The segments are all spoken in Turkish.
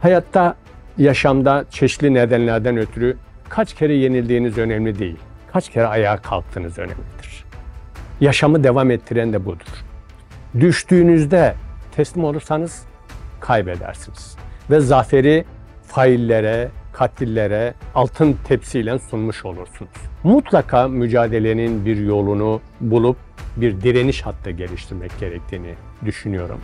Hayatta, yaşamda çeşitli nedenlerden ötürü kaç kere yenildiğiniz önemli değil. Kaç kere ayağa kalktığınız önemlidir. Yaşamı devam ettiren de budur. Düştüğünüzde teslim olursanız kaybedersiniz. Ve zaferi faillere, katillere altın tepsiyle sunmuş olursunuz. Mutlaka mücadelenin bir yolunu bulup bir direniş hattı geliştirmek gerektiğini düşünüyorum.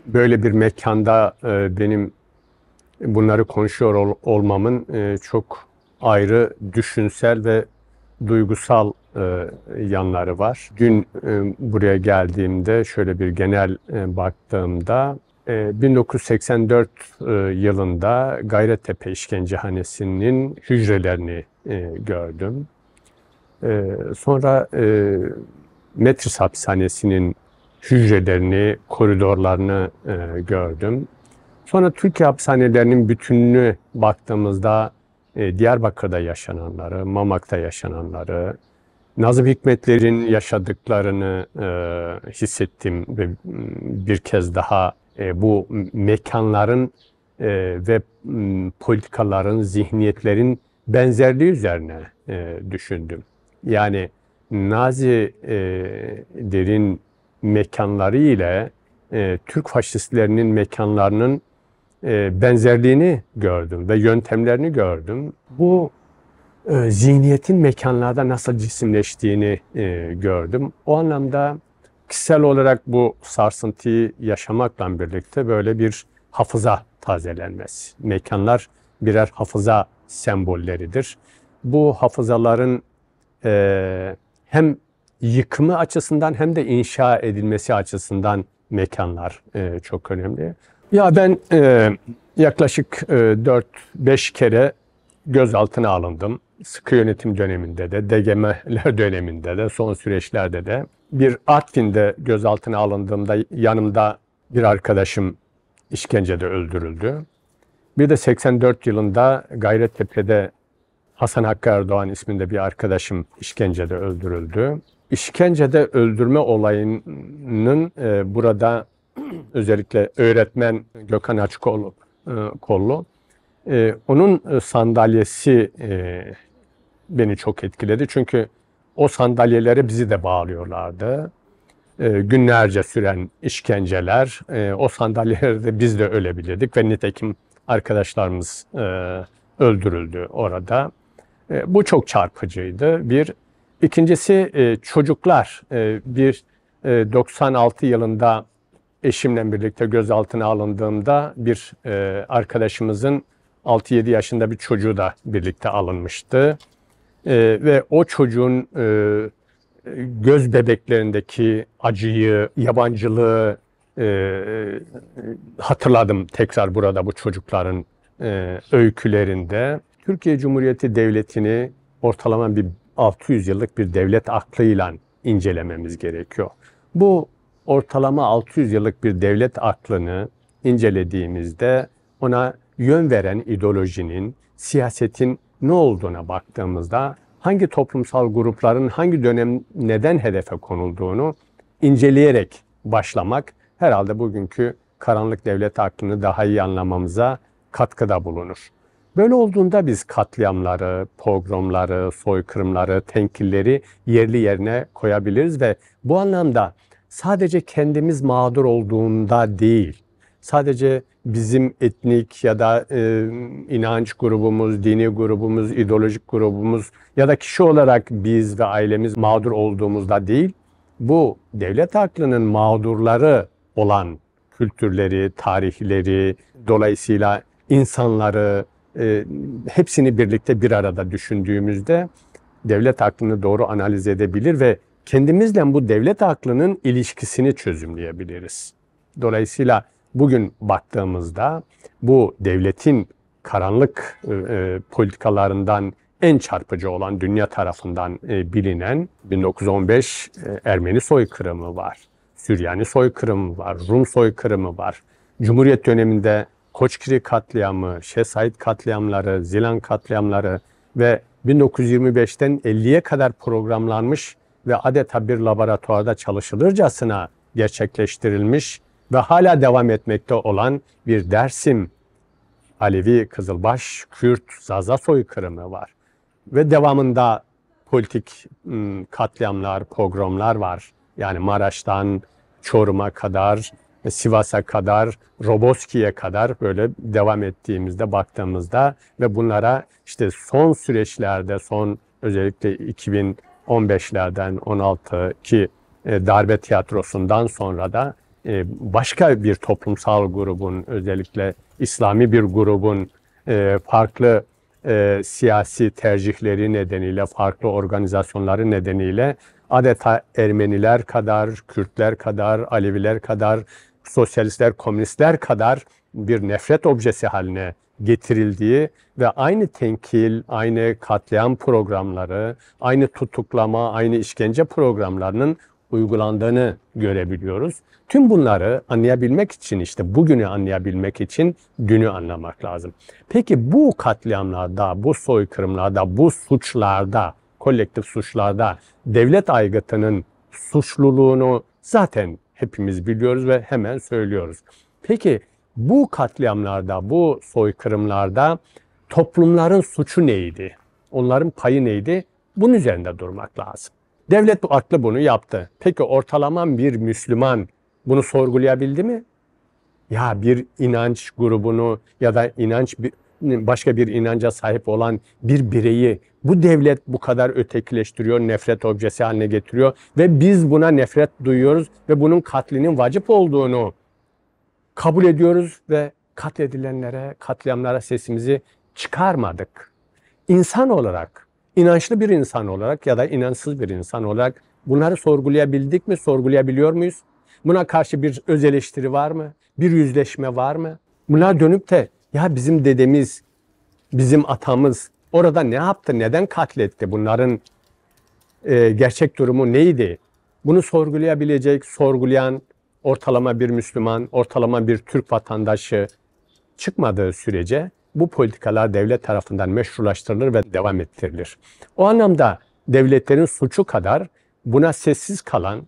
Böyle bir mekanda benim bunları konuşuyor olmamın çok ayrı düşünsel ve duygusal yanları var. Dün buraya geldiğimde şöyle bir genel baktığımda 1984 yılında Gayrettepe İşkencehanesi'nin hücrelerini gördüm. Sonra Metris Hapishanesi'nin hücrelerini, koridorlarını gördüm. Sonra Türkiye hapishanelerinin bütününü baktığımızda Diyarbakır'da yaşananları, Mamak'ta yaşananları, Nazım Hikmetler'in yaşadıklarını hissettim ve bir kez daha bu mekanların ve politikaların, zihniyetlerin benzerliği üzerine düşündüm. Yani Nazilerin mekanları ile Türk faşistlerinin mekanlarının benzerliğini gördüm ve yöntemlerini gördüm. Bu zihniyetin mekanlarda nasıl cisimleştiğini gördüm. O anlamda kişisel olarak bu sarsıntıyı yaşamakla birlikte böyle bir hafıza tazelenmesi. Mekanlar birer hafıza sembolleridir. Bu hafızaların hem yıkımı açısından hem de inşa edilmesi açısından mekanlar çok önemli. Ya ben yaklaşık 4-5 kere gözaltına alındım. Sıkı yönetim döneminde de, DGM'ler döneminde de, son süreçlerde de. Bir Artvin'de gözaltına alındığımda yanımda bir arkadaşım işkencede öldürüldü. Bir de 84 yılında Gayrettepe'de Hasan Hakkı Erdoğan isminde bir arkadaşım işkencede öldürüldü. İşkencede öldürme olayının burada özellikle öğretmen Gökhan Açıkoğlu, onun sandalyesi beni çok etkiledi. Çünkü o sandalyelere bizi de bağlıyorlardı. Günlerce süren işkenceler, o sandalyelerde biz de ölebilirdik ve nitekim arkadaşlarımız öldürüldü orada. Bu çok çarpıcıydı. İkincisi çocuklar. 96 yılında eşimle birlikte gözaltına alındığımda bir arkadaşımızın 6-7 yaşında bir çocuğu da birlikte alınmıştı. Ve o çocuğun göz bebeklerindeki acıyı, yabancılığı hatırladım tekrar burada bu çocukların öykülerinde. Türkiye Cumhuriyeti Devleti'ni ortalama bir 600 yıllık bir devlet aklıyla incelememiz gerekiyor. Bu ortalama 600 yıllık bir devlet aklını incelediğimizde ona yön veren ideolojinin, siyasetin ne olduğuna baktığımızda hangi toplumsal grupların hangi dönem neden hedefe konulduğunu inceleyerek başlamak herhalde bugünkü karanlık devlet aklını daha iyi anlamamıza katkıda bulunur. Böyle olduğunda biz katliamları, pogromları, soykırımları, tenkilleri yerli yerine koyabiliriz ve bu anlamda sadece kendimiz mağdur olduğunda değil, sadece bizim etnik ya da inanç grubumuz, dini grubumuz, ideolojik grubumuz ya da kişi olarak biz ve ailemiz mağdur olduğumuzda değil, bu devlet aklının mağdurları olan kültürleri, tarihleri, dolayısıyla insanları, hepsini birlikte bir arada düşündüğümüzde devlet aklını doğru analiz edebilir ve kendimizle bu devlet aklının ilişkisini çözümleyebiliriz. Dolayısıyla bugün baktığımızda bu devletin karanlık politikalarından en çarpıcı olan dünya tarafından bilinen 1915 Ermeni soykırımı var, Süryani soykırımı var, Rum soykırımı var. Cumhuriyet döneminde Koçkiri katliamı, Şeyh Said katliamları, Zilan katliamları ve 1925'ten 50'ye kadar programlanmış ve adeta bir laboratuvarda çalışılırcasına gerçekleştirilmiş ve hala devam etmekte olan bir Dersim Alevi, Kızılbaş, Kürt, Zaza soykırımı var. Ve devamında politik katliamlar, pogromlar var. Yani Maraş'tan Çorum'a kadar, Sivas'a kadar, Roboski'ye kadar böyle devam ettiğimizde, baktığımızda ve bunlara işte son süreçlerde, son özellikle 2015'lerden 16 ki darbe tiyatrosundan sonra da başka bir toplumsal grubun, özellikle İslami bir grubun farklı siyasi tercihleri nedeniyle, farklı organizasyonları nedeniyle adeta Ermeniler kadar, Kürtler kadar, Aleviler kadar, sosyalistler, komünistler kadar bir nefret objesi haline getirildiği ve aynı tenkil, aynı katliam programları, aynı tutuklama, aynı işkence programlarının uygulandığını görebiliyoruz. Tüm bunları anlayabilmek için, işte bugünü anlayabilmek için dünü anlamak lazım. Peki bu katliamlarda, bu soykırımlarda, bu suçlarda, kolektif suçlarda devlet aygıtının suçluluğunu zaten hepimiz biliyoruz ve hemen söylüyoruz. Peki bu katliamlarda, bu soykırımlarda toplumların suçu neydi? Onların payı neydi? Bunun üzerinde durmak lazım. Devlet bu aklı bunu yaptı. Peki ortalama bir Müslüman bunu sorgulayabildi mi? Ya bir inanç grubunu ya da başka bir inanca sahip olan bir bireyi bu devlet bu kadar ötekileştiriyor, nefret objesi haline getiriyor ve biz buna nefret duyuyoruz ve bunun katlinin vacip olduğunu kabul ediyoruz ve katledilenlere, katliamlara sesimizi çıkarmadık. İnsan olarak, inançlı bir insan olarak ya da inançsız bir insan olarak bunları sorgulayabildik mi, sorgulayabiliyor muyuz? Buna karşı bir öz eleştiri var mı? Bir yüzleşme var mı? Buna dönüp de ya bizim dedemiz, bizim atamız orada ne yaptı, neden katletti? Bunların gerçek durumu neydi? Bunu sorgulayabilecek, sorgulayan ortalama bir Müslüman, ortalama bir Türk vatandaşı çıkmadığı sürece bu politikalar devlet tarafından meşrulaştırılır ve devam ettirilir. O anlamda devletlerin suçu kadar buna sessiz kalan,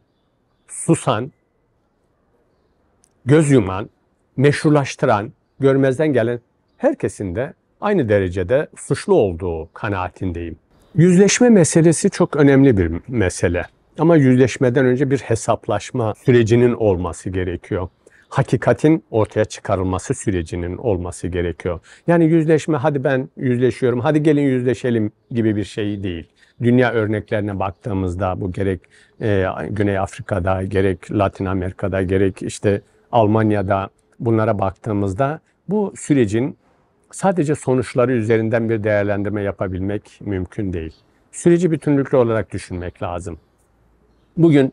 susan, göz yuman, meşrulaştıran, görmezden gelen herkesin de aynı derecede suçlu olduğu kanaatindeyim. Yüzleşme meselesi çok önemli bir mesele. Ama yüzleşmeden önce bir hesaplaşma sürecinin olması gerekiyor. Hakikatin ortaya çıkarılması sürecinin olması gerekiyor. Yani yüzleşme, hadi ben yüzleşiyorum, hadi gelin yüzleşelim gibi bir şey değil. Dünya örneklerine baktığımızda bu gerek Güney Afrika'da, gerek Latin Amerika'da, gerek işte Almanya'da bunlara baktığımızda bu sürecin sadece sonuçları üzerinden bir değerlendirme yapabilmek mümkün değil. Süreci bütünlüklü olarak düşünmek lazım. Bugün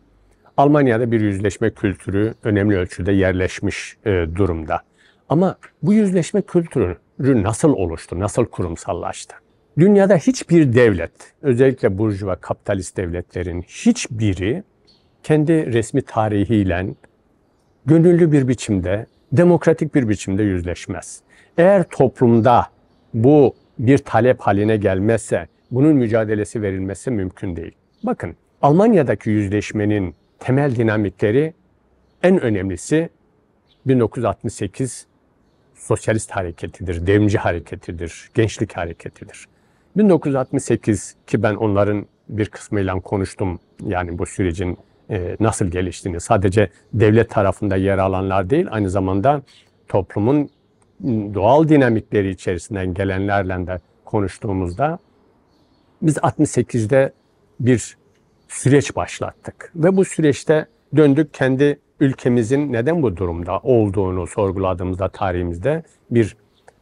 Almanya'da bir yüzleşme kültürü önemli ölçüde yerleşmiş durumda. Ama bu yüzleşme kültürü nasıl oluştu, nasıl kurumsallaştı? Dünyada hiçbir devlet, özellikle burjuva kapitalist devletlerin hiçbiri kendi resmi tarihiyle gönüllü bir biçimde, demokratik bir biçimde yüzleşmez. Eğer toplumda bu bir talep haline gelmezse, bunun mücadelesi verilmesi mümkün değil. Bakın, Almanya'daki yüzleşmenin temel dinamikleri, en önemlisi 1968 sosyalist hareketidir, devrimci hareketidir, gençlik hareketidir. 1968 ki ben onların bir kısmıyla konuştum, yani bu sürecin nasıl geliştiğini, sadece devlet tarafında yer alanlar değil, aynı zamanda toplumun doğal dinamikleri içerisinden gelenlerle de konuştuğumuzda biz 68'de bir süreç başlattık ve bu süreçte döndük kendi ülkemizin neden bu durumda olduğunu sorguladığımızda tarihimizde bir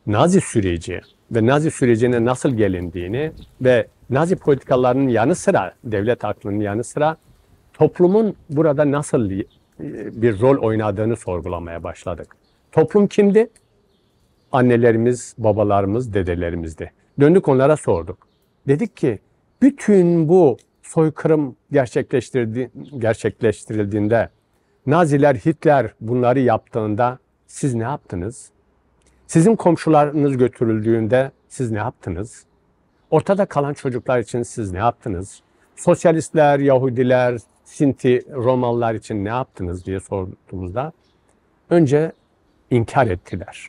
Nazi süreci ve Nazi sürecine nasıl gelindiğini ve Nazi politikalarının yanı sıra, devlet aklının yanı sıra toplumun burada nasıl bir rol oynadığını sorgulamaya başladık. Toplum kimdi? Annelerimiz, babalarımız, dedelerimizdi. Döndük onlara sorduk. Dedik ki bütün bu soykırım gerçekleştirildiğinde, Naziler, Hitler bunları yaptığında siz ne yaptınız? Sizin komşularınız götürüldüğünde siz ne yaptınız? Ortada kalan çocuklar için siz ne yaptınız? sosyalistler, Yahudiler, Sinti, Romalılar için ne yaptınız diye sorduğumuzda önce inkar ettiler.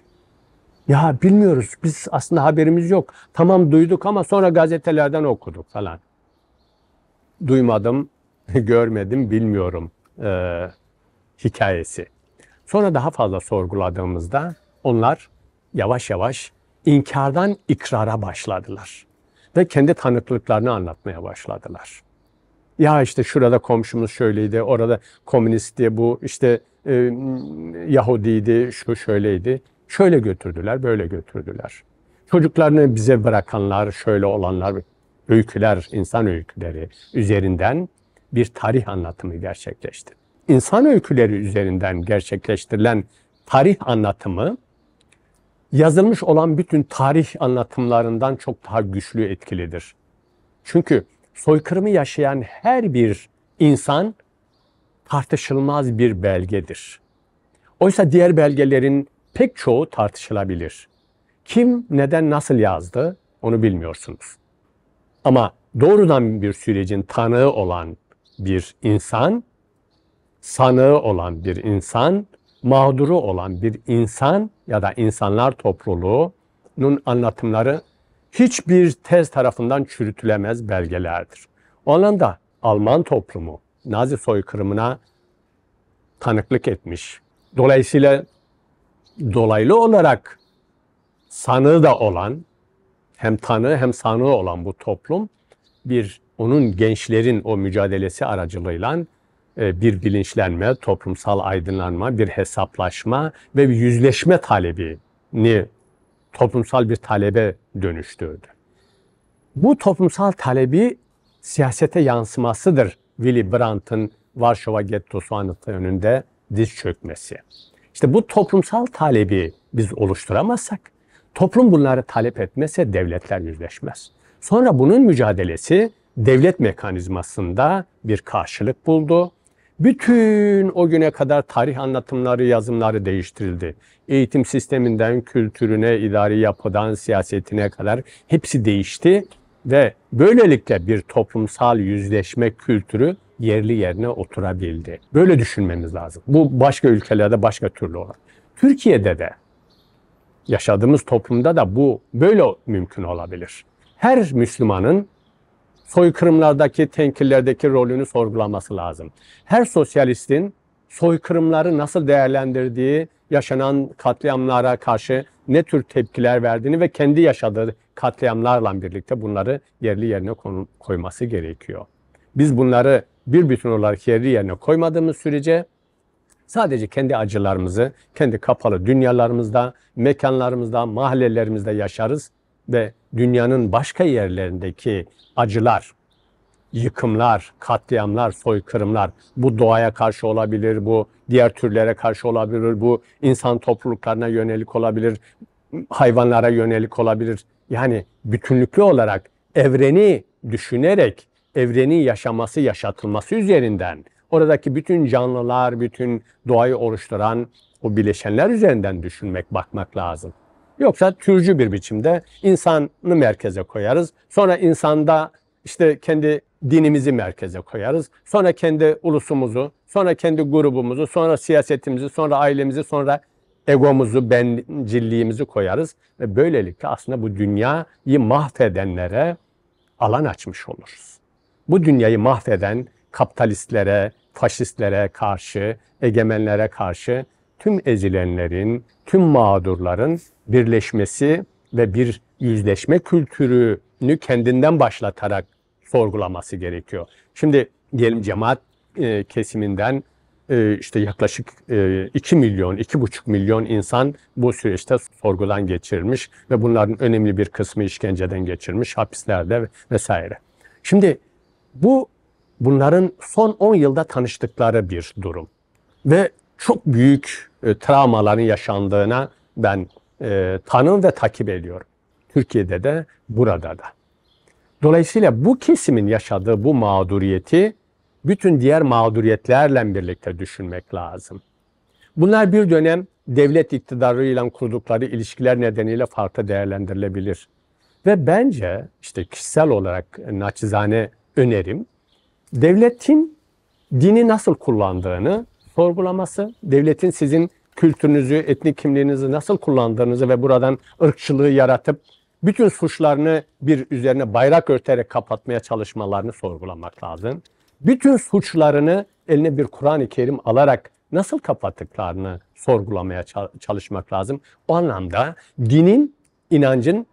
Ya bilmiyoruz, biz aslında haberimiz yok. Tamam duyduk ama sonra gazetelerden okuduk falan. Duymadım, görmedim, bilmiyorum hikayesi. Sonra daha fazla sorguladığımızda onlar yavaş yavaş inkardan ikrara başladılar. Ve kendi tanıklıklarını anlatmaya başladılar. Ya işte şurada komşumuz şöyleydi, orada komünistti, bu işte Yahudiydi, şu şöyleydi. Şöyle götürdüler, böyle götürdüler. Çocuklarını bize bırakanlar, şöyle olanlar, öyküler, insan öyküleri üzerinden bir tarih anlatımı gerçekleşti. İnsan öyküleri üzerinden gerçekleştirilen tarih anlatımı, yazılmış olan bütün tarih anlatımlarından çok daha güçlü, etkilidir. Çünkü soykırımı yaşayan her bir insan tartışılmaz bir belgedir. Oysa diğer belgelerin pek çoğu tartışılabilir. Kim, neden, nasıl yazdı onu bilmiyorsunuz. Ama doğrudan bir sürecin tanığı olan bir insan, sanığı olan bir insan, mağduru olan bir insan ya da insanlar topluluğunun anlatımları hiçbir tez tarafından çürütülemez belgelerdir. O alanda Alman toplumu Nazi soykırımına tanıklık etmiş. Dolayısıyla dolaylı olarak sanığı da olan, hem tanığı hem sanığı olan bu toplum onun gençlerin o mücadelesi aracılığıyla bir bilinçlenme, toplumsal aydınlanma, bir hesaplaşma ve bir yüzleşme talebini toplumsal bir talebe dönüştürdü. Bu toplumsal talebi siyasete yansımasıdır Willy Brandt'ın Varşova Gettosu anıtı önünde diz çökmesi. İşte bu toplumsal talebi biz oluşturamazsak, toplum bunları talep etmezse devletler yüzleşmez. Sonra bunun mücadelesi devlet mekanizmasında bir karşılık buldu. Bütün o güne kadar tarih anlatımları, yazımları değiştirildi. Eğitim sisteminden, kültürüne, idari yapıdan, siyasetine kadar hepsi değişti ve böylelikle bir toplumsal yüzleşme kültürü yerli yerine oturabildi. Böyle düşünmemiz lazım. Bu başka ülkelerde başka türlü olan. Türkiye'de de yaşadığımız toplumda da bu böyle mümkün olabilir. Her Müslümanın soykırımlardaki, tenkillerdeki rolünü sorgulaması lazım. Her sosyalistin soykırımları nasıl değerlendirdiği, yaşanan katliamlara karşı ne tür tepkiler verdiğini ve kendi yaşadığı katliamlarla birlikte bunları yerli yerine koyması gerekiyor. Biz bunları bir bütün olarak yerli yerine koymadığımız sürece sadece kendi acılarımızı, kendi kapalı dünyalarımızda, mekanlarımızda, mahallelerimizde yaşarız ve dünyanın başka yerlerindeki acılar, yıkımlar, katliamlar, soykırımlar, bu doğaya karşı olabilir, bu diğer türlere karşı olabilir, bu insan topluluklarına yönelik olabilir, hayvanlara yönelik olabilir. Yani bütünlüklü olarak evreni düşünerek, evrenin yaşaması, yaşatılması üzerinden, oradaki bütün canlılar, bütün doğayı oluşturan o bileşenler üzerinden düşünmek, bakmak lazım. Yoksa türcü bir biçimde insanı merkeze koyarız. Sonra insanda işte kendi dinimizi merkeze koyarız. Sonra kendi ulusumuzu, sonra kendi grubumuzu, sonra siyasetimizi, sonra ailemizi, sonra egomuzu, bencilliğimizi koyarız. Ve böylelikle aslında bu dünyayı mahvedenlere alan açmış oluruz. Bu dünyayı mahveden kapitalistlere, faşistlere karşı, egemenlere karşı tüm ezilenlerin, tüm mağdurların birleşmesi ve bir yüzleşme kültürünü kendinden başlatarak sorgulaması gerekiyor. Şimdi diyelim cemaat kesiminden işte yaklaşık 2 milyon, 2,5 milyon insan bu süreçte sorgudan geçirilmiş ve bunların önemli bir kısmı işkenceden geçirmiş, hapislerde vesaire. Şimdi bunların son 10 yılda tanıştıkları bir durum ve çok büyük travmaların yaşandığına ben tanım ve takip ediyorum. Türkiye'de de, burada da. Dolayısıyla bu kesimin yaşadığı bu mağduriyeti bütün diğer mağduriyetlerle birlikte düşünmek lazım. Bunlar bir dönem devlet iktidarıyla kurdukları ilişkiler nedeniyle farklı değerlendirilebilir. Ve bence işte kişisel olarak naçizane önerim, devletin dini nasıl kullandığını sorgulaması, devletin sizin kültürünüzü, etnik kimliğinizi nasıl kullandığınızı ve buradan ırkçılığı yaratıp bütün suçlarını bir üzerine bayrak örterek kapatmaya çalışmalarını sorgulamak lazım. Bütün suçlarını eline bir Kur'an-ı Kerim alarak nasıl kapattıklarını sorgulamaya çalışmak lazım. O anlamda dinin, inancın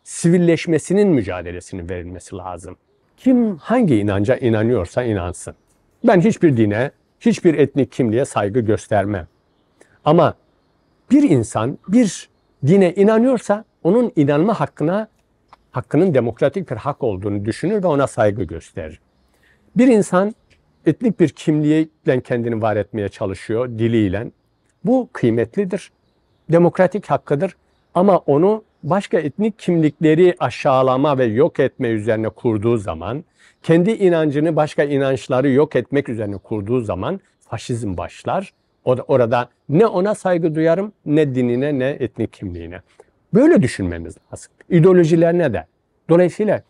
sivilleşmesinin mücadelesini verilmesi lazım. Kim hangi inanca inanıyorsa inansın. Ben hiçbir dine, hiçbir etnik kimliğe saygı göstermem. Ama bir insan bir dine inanıyorsa onun inanma hakkının demokratik bir hak olduğunu düşünür ve ona saygı gösterir. Bir insan etnik bir kimliğiyle kendini var etmeye çalışıyor, diliyle. Bu kıymetlidir, demokratik hakkıdır. Ama onu başka etnik kimlikleri aşağılama ve yok etme üzerine kurduğu zaman, kendi inancını başka inançları yok etmek üzerine kurduğu zaman faşizm başlar. Orada ne ona saygı duyarım, ne dinine, ne etnik kimliğine. Böyle düşünmemiz lazım. İdeolojilerine de. Dolayısıyla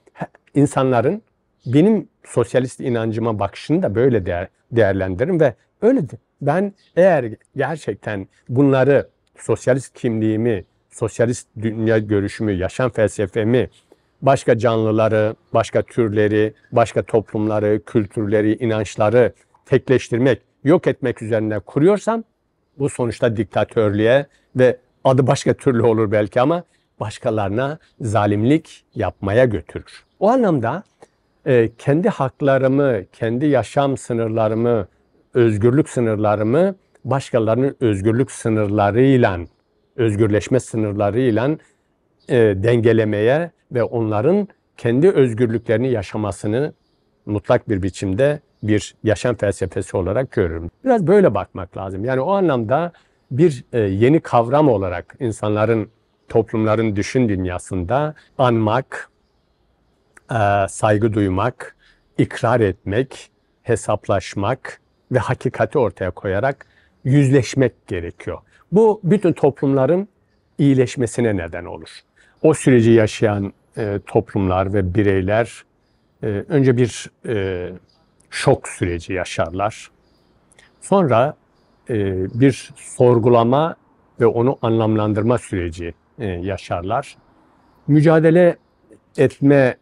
insanların benim sosyalist inancıma bakışını da böyle değerlendiririm ve öyledir. Ben eğer gerçekten bunları, sosyalist kimliğimi, sosyalist dünya görüşümü, yaşam felsefemi, başka canlıları, başka türleri, başka toplumları, kültürleri, inançları tekleştirmek, yok etmek üzerine kuruyorsam bu sonuçta diktatörlüğe ve adı başka türlü olur belki ama başkalarına zalimlik yapmaya götürür. O anlamda kendi haklarımı, kendi yaşam sınırlarımı, özgürlük sınırlarımı başkalarının özgürlük sınırlarıyla, özgürleşme sınırlarıyla dengelemeye ve onların kendi özgürlüklerini yaşamasını mutlak bir biçimde bir yaşam felsefesi olarak görürüm. Biraz böyle bakmak lazım. Yani o anlamda bir yeni kavram olarak insanların, toplumların düşün dünyasında anmak, saygı duymak, ikrar etmek, hesaplaşmak ve hakikati ortaya koyarak yüzleşmek gerekiyor. Bu bütün toplumların iyileşmesine neden olur. O süreci yaşayan toplumlar ve bireyler önce bir şok süreci yaşarlar. Sonra bir sorgulama ve onu anlamlandırma süreci yaşarlar. Mücadele etme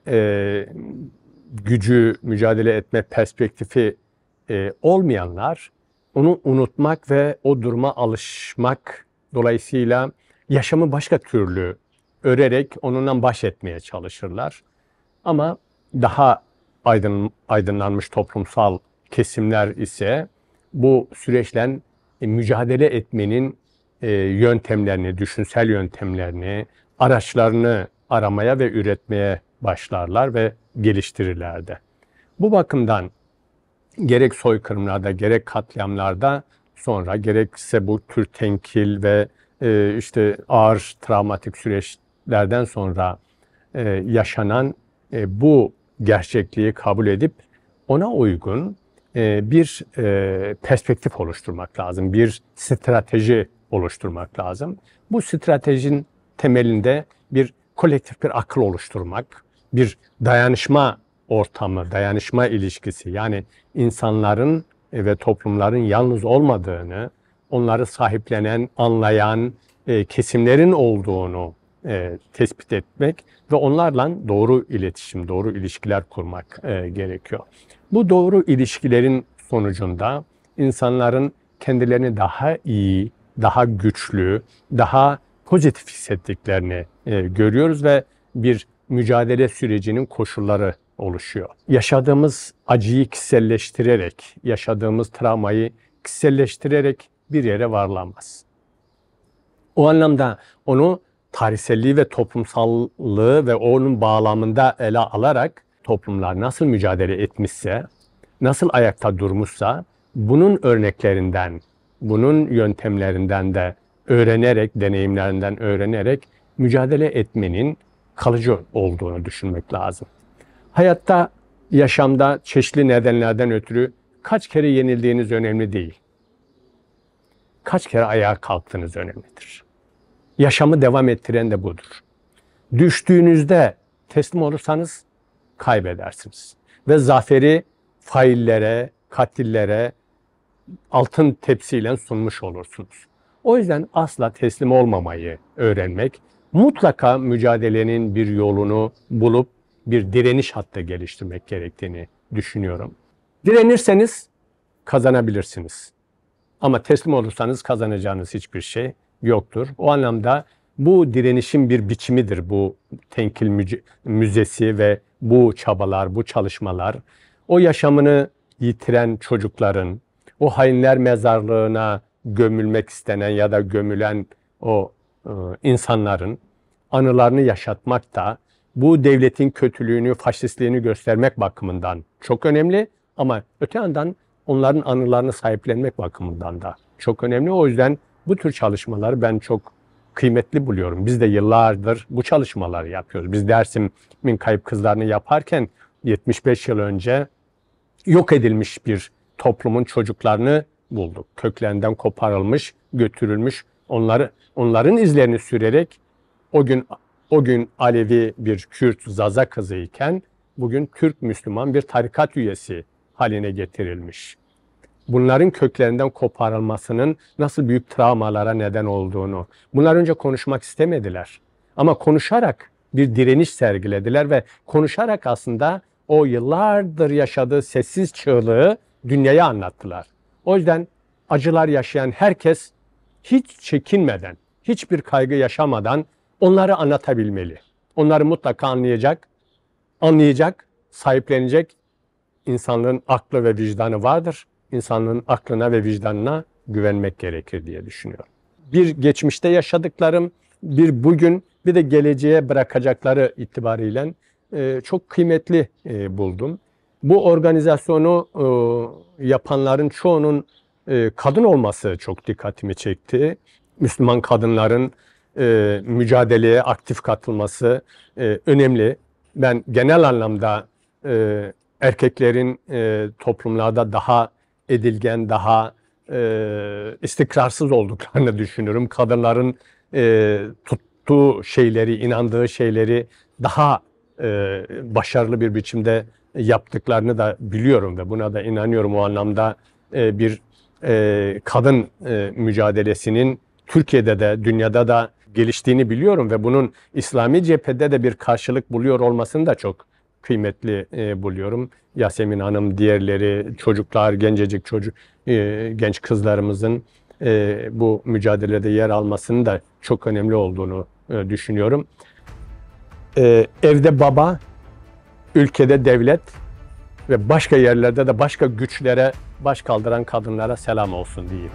gücü, mücadele etme perspektifi olmayanlar onu unutmak ve o duruma alışmak dolayısıyla yaşamı başka türlü örerek onunla baş etmeye çalışırlar. Ama daha aydınlanmış toplumsal kesimler ise bu süreçle mücadele etmenin yöntemlerini, düşünsel yöntemlerini, araçlarını aramaya ve üretmeye başlarlar ve geliştirirler de. Bu bakımdan gerek soykırımlarda, gerek katliamlarda sonra gerekse bu tür tenkil ve işte ağır travmatik süreçlerden sonra yaşanan bu gerçekliği kabul edip ona uygun bir perspektif oluşturmak lazım, bir strateji oluşturmak lazım. Bu stratejinin temelinde bir kolektif bir akıl oluşturmak, bir dayanışma ortamı, dayanışma ilişkisi, yani insanların ve toplumların yalnız olmadığını, onları sahiplenen, anlayan kesimlerin olduğunu tespit etmek ve onlarla doğru iletişim, doğru ilişkiler kurmak gerekiyor. Bu doğru ilişkilerin sonucunda insanların kendilerini daha iyi, daha güçlü, daha pozitif hissettiklerini görüyoruz ve bir mücadele sürecinin koşulları oluşuyor. Yaşadığımız acıyı kişiselleştirerek, yaşadığımız travmayı kişiselleştirerek bir yere varılamaz. O anlamda onu tarihselliği ve toplumsallığı ve onun bağlamında ele alarak toplumlar nasıl mücadele etmişse, nasıl ayakta durmuşsa bunun örneklerinden, bunun yöntemlerinden de öğrenerek, deneyimlerinden öğrenerek mücadele etmenin kalıcı olduğunu düşünmek lazım. Hayatta, yaşamda çeşitli nedenlerden ötürü kaç kere yenildiğiniz önemli değil. Kaç kere ayağa kalktığınız önemlidir. Yaşamı devam ettiren de budur. Düştüğünüzde teslim olursanız kaybedersiniz. Ve zaferi faillere, katillere altın tepsiyle sunmuş olursunuz. O yüzden asla teslim olmamayı öğrenmek, mutlaka mücadelenin bir yolunu bulup bir direniş hattı geliştirmek gerektiğini düşünüyorum. Direnirseniz kazanabilirsiniz. Ama teslim olursanız kazanacağınız hiçbir şey yoktur. O anlamda bu direnişin bir biçimidir bu Tenkil Müzesi ve bu çabalar, bu çalışmalar. O yaşamını yitiren çocukların, o hainler mezarlığına gömülmek istenen ya da gömülen o insanların anılarını yaşatmak da bu devletin kötülüğünü, faşistliğini göstermek bakımından çok önemli. Ama öte yandan onların anılarını sahiplenmek bakımından da çok önemli. O yüzden bu tür çalışmaları ben çok kıymetli buluyorum. Biz de yıllardır bu çalışmaları yapıyoruz. Biz Dersim'in kayıp kızlarını yaparken 75 yıl önce yok edilmiş bir toplumun çocuklarını bulduk. Köklerinden koparılmış, götürülmüş. Onların izlerini sürerek o gün Alevi bir Kürt Zaza kızı iken bugün Türk Müslüman bir tarikat üyesi haline getirilmiş. Bunların köklerinden koparılmasının nasıl büyük travmalara neden olduğunu, bunlar önce konuşmak istemediler. Ama konuşarak bir direniş sergilediler ve konuşarak aslında o yıllardır yaşadığı sessiz çığlığı dünyaya anlattılar. O yüzden acılar yaşayan herkes hiç çekinmeden, hiçbir kaygı yaşamadan onları anlatabilmeli. Onları mutlaka anlayacak, sahiplenecek. İnsanlığın aklı ve vicdanı vardır. İnsanlığın aklına ve vicdanına güvenmek gerekir diye düşünüyorum. Bir geçmişte yaşadıklarım, bir bugün, bir de geleceğe bırakacakları itibariyle çok kıymetli buldum. Bu organizasyonu yapanların çoğunun kadın olması çok dikkatimi çekti. Müslüman kadınların mücadeleye aktif katılması önemli. Ben genel anlamda erkeklerin toplumlarda daha edilgen, daha istikrarsız olduklarını düşünüyorum. Kadınların tuttuğu şeyleri, inandığı şeyleri daha başarılı bir biçimde yaptıklarını da biliyorum ve buna da inanıyorum. O anlamda bir kadın mücadelesinin Türkiye'de de dünyada da geliştiğini biliyorum ve bunun İslami cephede de bir karşılık buluyor olmasını da çok kıymetli buluyorum. Yasemin Hanım, diğerleri, çocuklar, genç kızlarımızın bu mücadelede yer almasının da çok önemli olduğunu düşünüyorum. Evde baba, ülkede devlet ve başka yerlerde de başka güçlere baş kaldıran kadınlara selam olsun diyeyim.